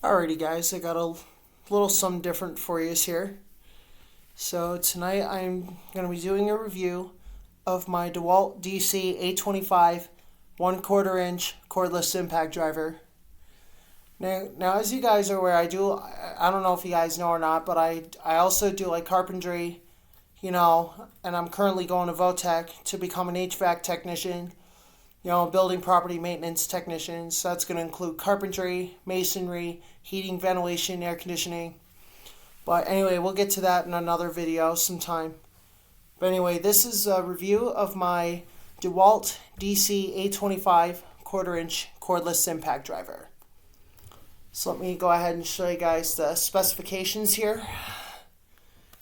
Alrighty guys, I got a little something different for you here. So tonight I'm going to be doing a review of my DeWALT DC825 1/4 inch cordless impact driver. Now as you guys are aware, I don't know if you guys know or not, but I also do like carpentry, and I'm currently going to Votech to become an HVAC technician, building property maintenance technician. So that's going to include carpentry, masonry, heating, ventilation, air conditioning. But anyway, we'll get to that in another video sometime. But anyway, this is a review of my DeWALT DC825 1/4 inch cordless impact driver. So let me go ahead and show you guys the specifications here.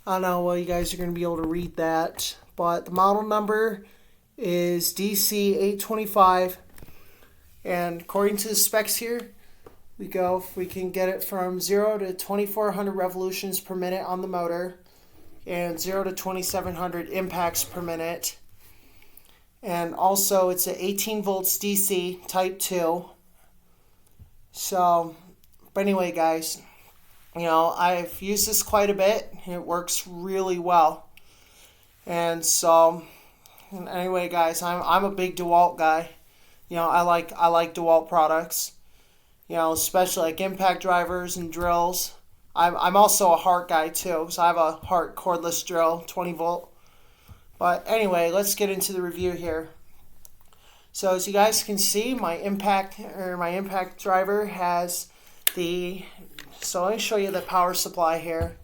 I don't know, well, you guys are going to be able to read that, but the model number is DC825, and according to the specs here, we can get it from 0 to 2400 revolutions per minute on the motor and 0 to 2700 impacts per minute. And also it's a 18 volts DC type 2. So, but anyway guys, I've used this quite a bit. It works really well. And so, anyway guys, I'm a big DeWALT guy. I like DeWALT products. Especially like impact drivers and drills. I'm also a Hart guy too, so I have a Hart cordless drill, 20 volt. But anyway, let's get into the review here. So as you guys can see, my impact driver has so let me show you the power supply here.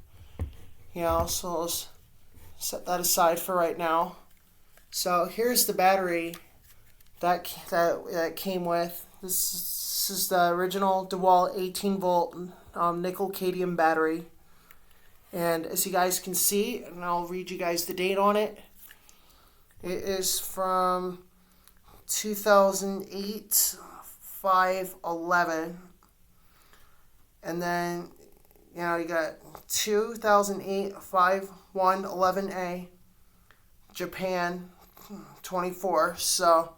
So let's set that aside for right now. So here's the battery that came with. This is the original DeWALT 18 volt nickel cadmium battery. And as you guys can see, and I'll read you guys the date on it. It is from 2008 5/11. And then, you got 2008 5/1/11A, Japan 24. So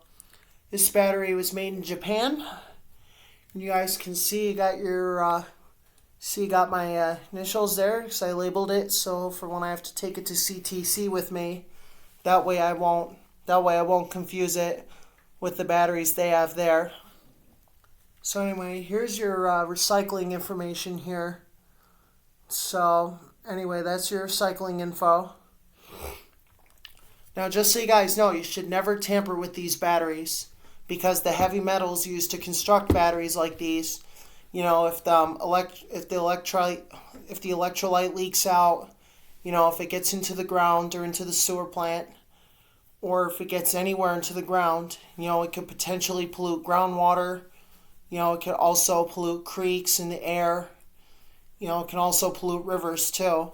this battery was made in Japan. And you guys can see you got my initials there because I labeled it, so for when I have to take it to CTC with me, that way I won't confuse it with the batteries they have there. So anyway, here's your recycling information here. So anyway, that's your recycling info. Now just so you guys know, you should never tamper with these batteries, because the heavy metals used to construct batteries like these, if the electrolyte leaks out, if it gets into the ground or into the sewer plant, or if it gets anywhere into the ground, it could potentially pollute groundwater. It could also pollute creeks in the air. It can also pollute rivers too.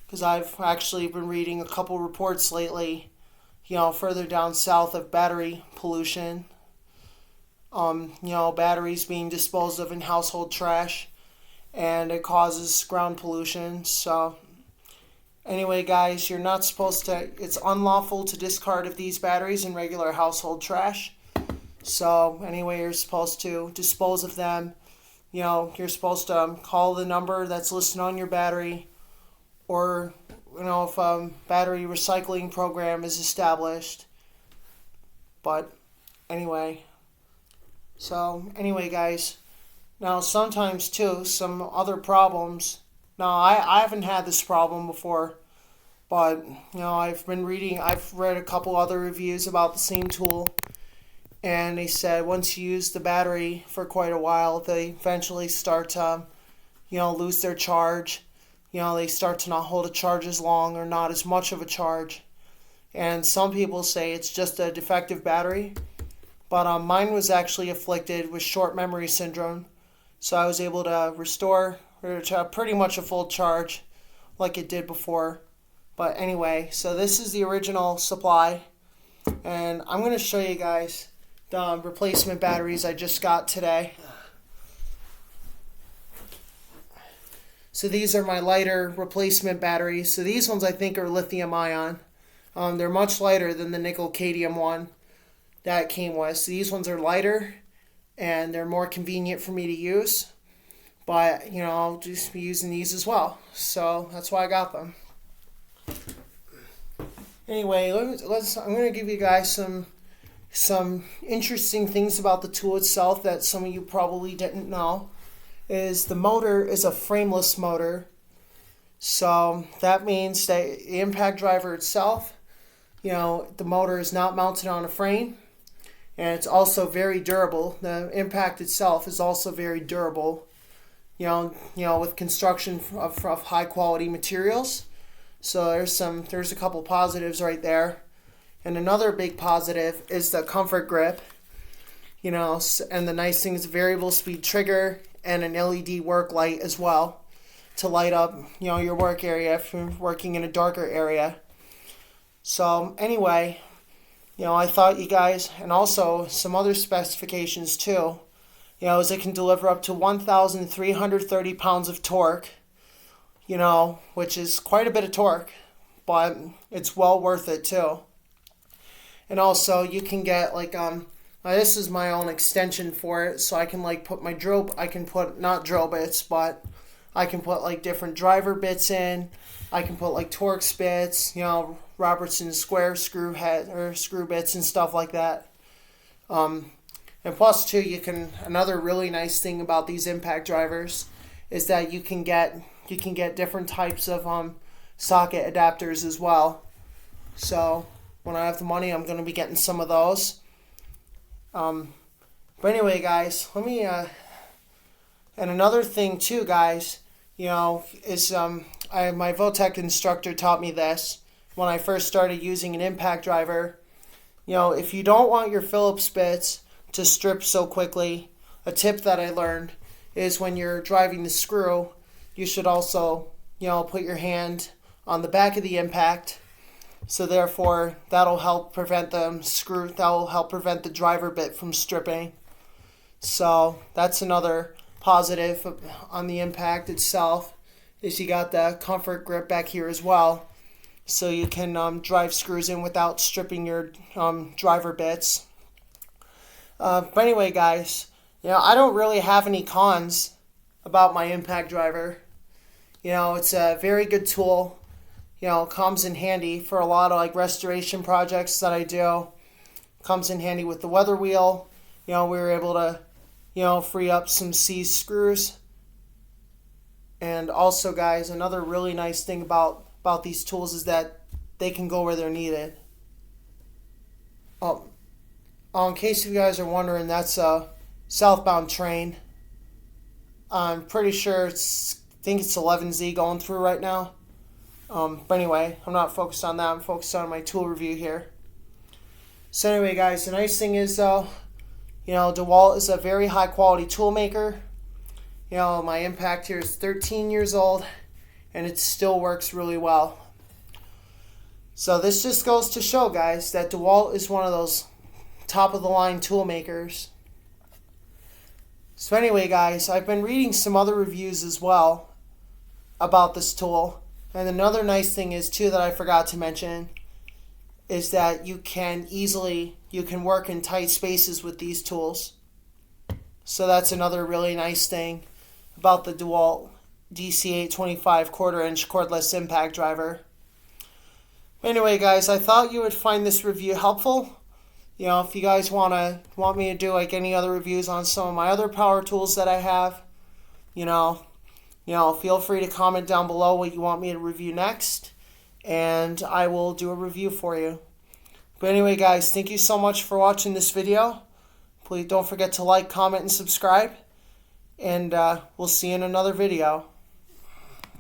Because I've actually been reading a couple reports lately, further down south of battery pollution. Batteries being disposed of in household trash, and it causes ground pollution. So anyway guys, it's unlawful to discard of these batteries in regular household trash. So anyway, you're supposed to dispose of them. You're supposed to call the number that's listed on your battery, or if a battery recycling program is established. But anyway, guys, now sometimes too, some other problems. Now I haven't had this problem before, but I've read a couple other reviews about the same tool, and they said once you use the battery for quite a while, they eventually start to lose their charge. They start to not hold a charge as long, or not as much of a charge. And some people say it's just a defective battery, but mine was actually afflicted with short memory syndrome, so I was able to restore to pretty much a full charge like it did before. But anyway, so this is the original supply, and I'm going to show you guys the replacement batteries I just got today. So these are my lighter replacement batteries. So these ones I think are lithium ion. They're much lighter than the nickel cadmium one that came with. So these ones are lighter, and they're more convenient for me to use. but you know, I'll just be using these as well. So that's why I got them. Anyway, I'm going to give you guys some interesting things about the tool itself that some of you probably didn't know. Is the motor is a frameless motor. So that means that the impact driver itself, you know, the motor is not mounted on a frame, and it's also very durable. The impact itself is also very durable, you know, with construction of high quality materials. So there's a couple positives right there. And another big positive is the comfort grip, you know, and the nice thing is a variable speed trigger and an LED work light as well to light up, you know, your work area if you're working in a darker area. So anyway, you know, I thought you guys, and also some other specifications too, you know, is it can deliver up to 1,330 pounds of torque, you know, which is quite a bit of torque, but it's well worth it too. And also you can get like this is my own extension for it, so I can like put my drill, I can put not drill bits, but I can put like different driver bits in. I can put like Torx bits, you know, Robertson square screw head or screw bits and stuff like that. And plus too, another really nice thing about these impact drivers is that you can get different types of socket adapters as well. So when I have the money, I'm going to be getting some of those. But anyway, guys, let me, and another thing too, guys, you know, is my Votech instructor taught me this when I first started using an impact driver. You know, if you don't want your Phillips bits to strip so quickly, a tip that I learned is when you're driving the screw, you should also, you know, put your hand on the back of the impact. So therefore, that'll help prevent the driver bit from stripping. So that's another positive on the impact itself, is you got the comfort grip back here as well. So you can drive screws in without stripping your driver bits. But anyway, guys, you know, I don't really have any cons about my impact driver. You know, it's a very good tool. You know, comes in handy for a lot of like restoration projects that I do. Comes in handy with the weather wheel. You know, we were able to, you know, free up some seized screws. And also, guys, another really nice thing about these tools is that they can go where they're needed. In case you guys are wondering, that's a southbound train. I'm pretty sure I think it's 11Z going through right now. But anyway, I'm not focused on that. I'm focused on my tool review here. So anyway, guys, the nice thing is though, you know, DeWALT is a very high quality tool maker. You know, my impact here is 13 years old and it still works really well. So this just goes to show, guys, that DeWALT is one of those top of the line tool makers. So anyway, guys, I've been reading some other reviews as well about this tool. And another nice thing is too that I forgot to mention is that you can work in tight spaces with these tools. So that's another really nice thing about the DeWALT DC825 1/4-inch cordless impact driver. Anyway, guys, I thought you would find this review helpful. You know, if you guys want me to do like any other reviews on some of my other power tools that I have, you know, feel free to comment down below what you want me to review next, and I will do a review for you. But anyway, guys, thank you so much for watching this video. Please don't forget to like, comment, and subscribe, and we'll see you in another video.